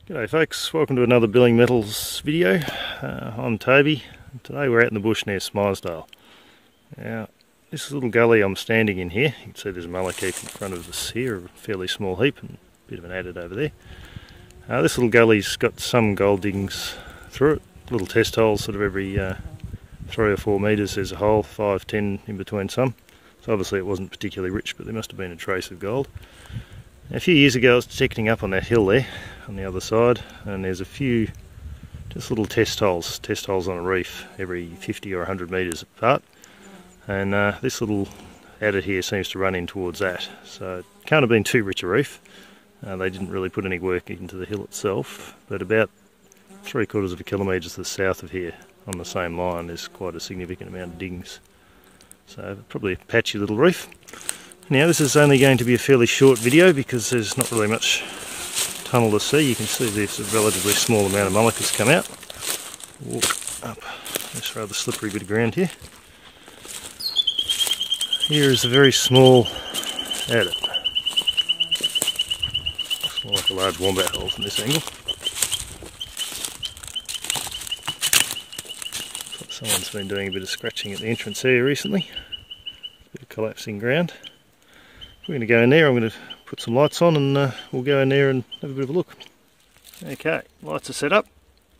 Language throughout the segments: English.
G'day folks, welcome to another Billing Metals video. I'm Toby, and today we're out in the bush near Smythesdale. Now, this little gully I'm standing in here, you can see there's a mullock heap in front of us here, a fairly small heap, and a bit of an adit over there. This little gully's got some gold diggings through it, little test holes sort of every 3 or 4 metres there's a hole, 5, 10 in between some. So obviously it wasn't particularly rich, but there must have been a trace of gold. A few years ago I was detecting up on that hill there, on the other side, and there's a few just little test holes on a reef every 50 or 100 metres apart, and this little adit here seems to run in towards that, so it can't have been too rich a reef. They didn't really put any work into the hill itself, but about 3/4 of a kilometre to the south of here on the same line there's quite a significant amount of diggings, so probably a patchy little reef. Now this is only going to be a fairly short video because there's not really much tunnel to see. You can see there's a relatively small amount of mullock has come out. Walk up this rather slippery bit of ground here. Here is a very small adit. Looks more like a large wombat hole from this angle. Looks like someone's been doing a bit of scratching at the entrance here recently. A bit of collapsing ground. We're going to go in there. I'm going to put some lights on and we'll go in there and have a bit of a look. Okay, lights are set up.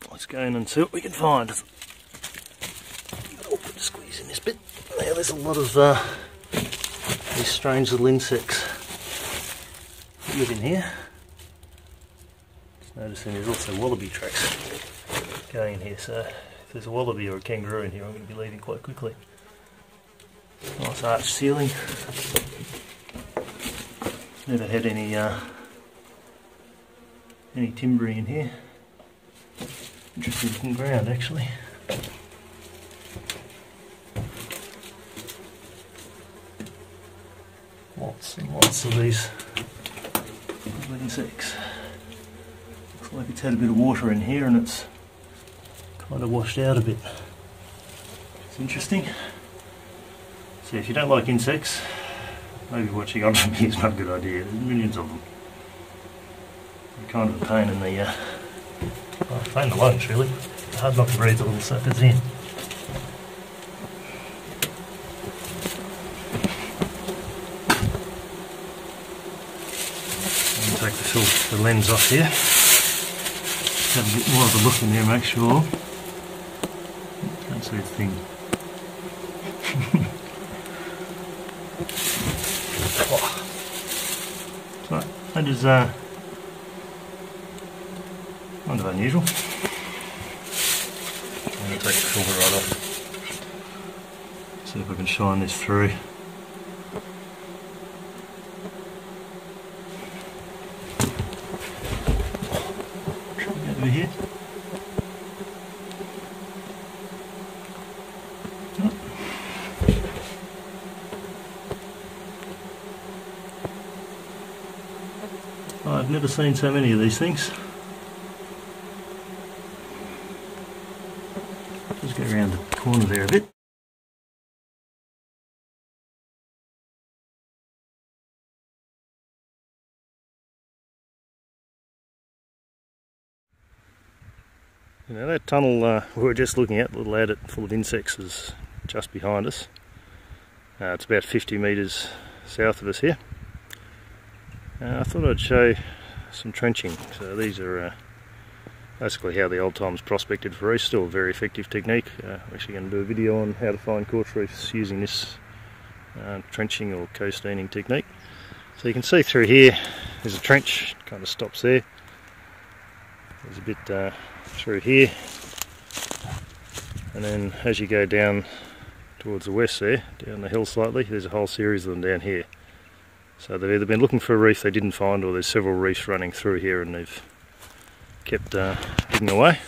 Let's go in and see what we can find. Oh, squeeze in this bit. Now there's a lot of these strange little insects that live in here. Just noticing there's also wallaby tracks going in here, so if there's a wallaby or a kangaroo in here I'm going to be leaving quite quickly. Nice arched ceiling. Never had any timbering in here. Interesting looking ground actually. Lots and lots of these little insects. Looks like it's had a bit of water in here and it's kind of washed out a bit. It's interesting. So if you don't like insects, maybe watching on from here is not a good idea. There's millions of them. They're kind of a pain in the pain in the lungs really. It's hard not to breathe the little suckers in. I'm going to take the lens off here. Have a bit more of a look in there, make sure. Can't see a thing. So that is kind of unusual. I'm going to take the filter right off. See if I can shine this through. Over here. I've never seen so many of these things. Just go around the corner there a bit. You know, that tunnel we were just looking at, the little adit full of insects, is just behind us. It's about 50 metres south of us here. I thought I'd show some trenching. So these are basically how the old times prospected for reefs. Still a very effective technique. We're actually going to do a video on how to find quartz reefs using this trenching or co-steining technique. So you can see through here there's a trench, kind of stops there. There's a bit through here, and then as you go down towards the west there, down the hill slightly, there's a whole series of them down here. So they've either been looking for a reef they didn't find, or there's several reefs running through here and they've kept digging away.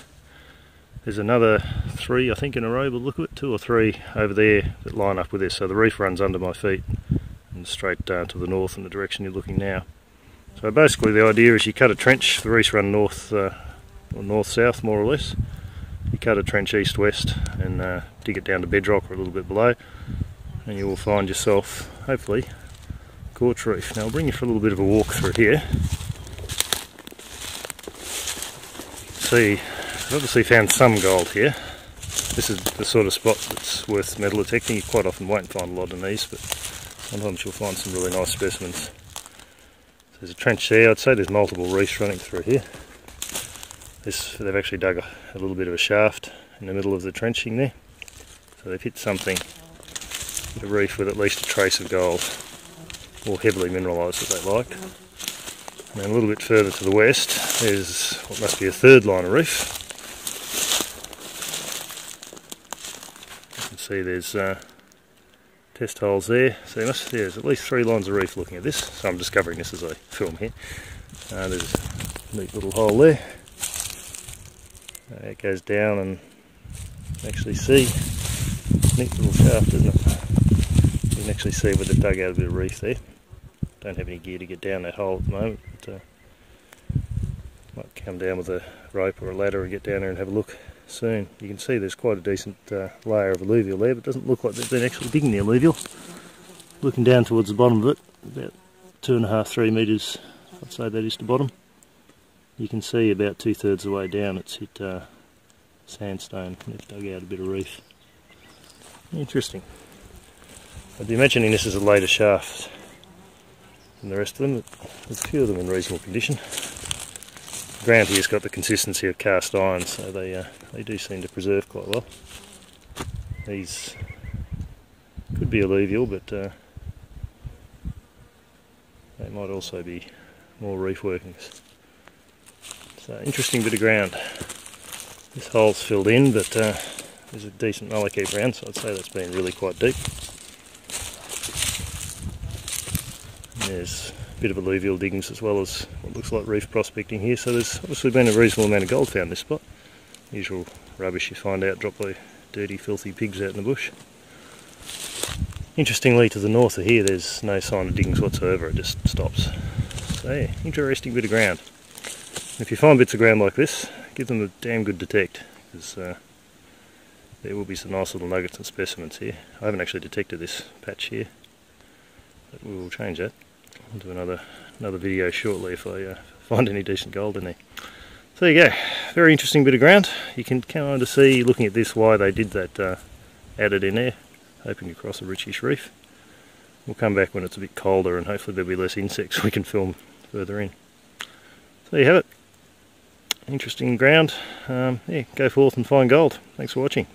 There's another 3 I think in a row, but look at it, 2 or 3 over there that line up with this. So the reef runs under my feet and straight to the north in the direction you're looking now. So basically the idea is you cut a trench, the reefs run north or north-south more or less. You cut a trench east-west and dig it down to bedrock or a little bit below, and you will find yourself, hopefully, quartz reef. Now I'll bring you for a little bit of a walk through here. see, I've obviously found some gold here. This is the sort of spot that's worth metal detecting. You quite often won't find a lot in these, but sometimes you'll find some really nice specimens. So there's a trench there. I'd say there's multiple reefs running through here. They've actually dug a little bit of a shaft in the middle of the trenching there. So they've hit something, a reef with at least a trace of gold, or heavily mineralised that they like. And then a little bit further to the west, there's what must be a third line of reef. You can see there's test holes there. So there's at least 3 lines of reef looking at this. So I'm discovering this as I film here. There's a neat little hole there. It goes down and you can actually see, neat little shaft, isn't it? You can actually see where they've dug out a bit of reef there. Don't have any gear to get down that hole at the moment, but might come down with a rope or a ladder and get down there and have a look soon. You can see there's quite a decent layer of alluvial there, but it doesn't look like they've been actually digging the alluvial. Looking down towards the bottom of it, about 2.5–3 metres, I'd say that is the bottom. You can see about 2/3 of the way down it's hit sandstone. They've dug out a bit of reef. Interesting. I'd be imagining this is a later shaft than the rest of them, but there's a few of them in reasonable condition. The ground here's got the consistency of cast iron, so they do seem to preserve quite well. These could be alluvial, but they might also be more reef workings. So interesting bit of ground. This hole's filled in, but there's a decent malachite around, so I'd say that's been really quite deep. There's a bit of alluvial diggings as well as what looks like reef prospecting here, so there's obviously been a reasonable amount of gold found in this spot. Usual rubbish you find out dropped by dirty, filthy pigs out in the bush. Interestingly, to the north of here there's no sign of diggings whatsoever, it just stops. So yeah, interesting bit of ground. If you find bits of ground like this, give them a damn good detect, because there will be some nice little nuggets and specimens here. I haven't actually detected this patch here, but we will change that. I'll do another video shortly if I find any decent gold in there. So there you go, very interesting bit of ground. You can kind of see, looking at this, why they did that added in there, hoping to cross a richish reef. We'll come back when it's a bit colder and hopefully there'll be less insects we can film further in. So there you have it. Interesting ground. Yeah, go forth and find gold. Thanks for watching.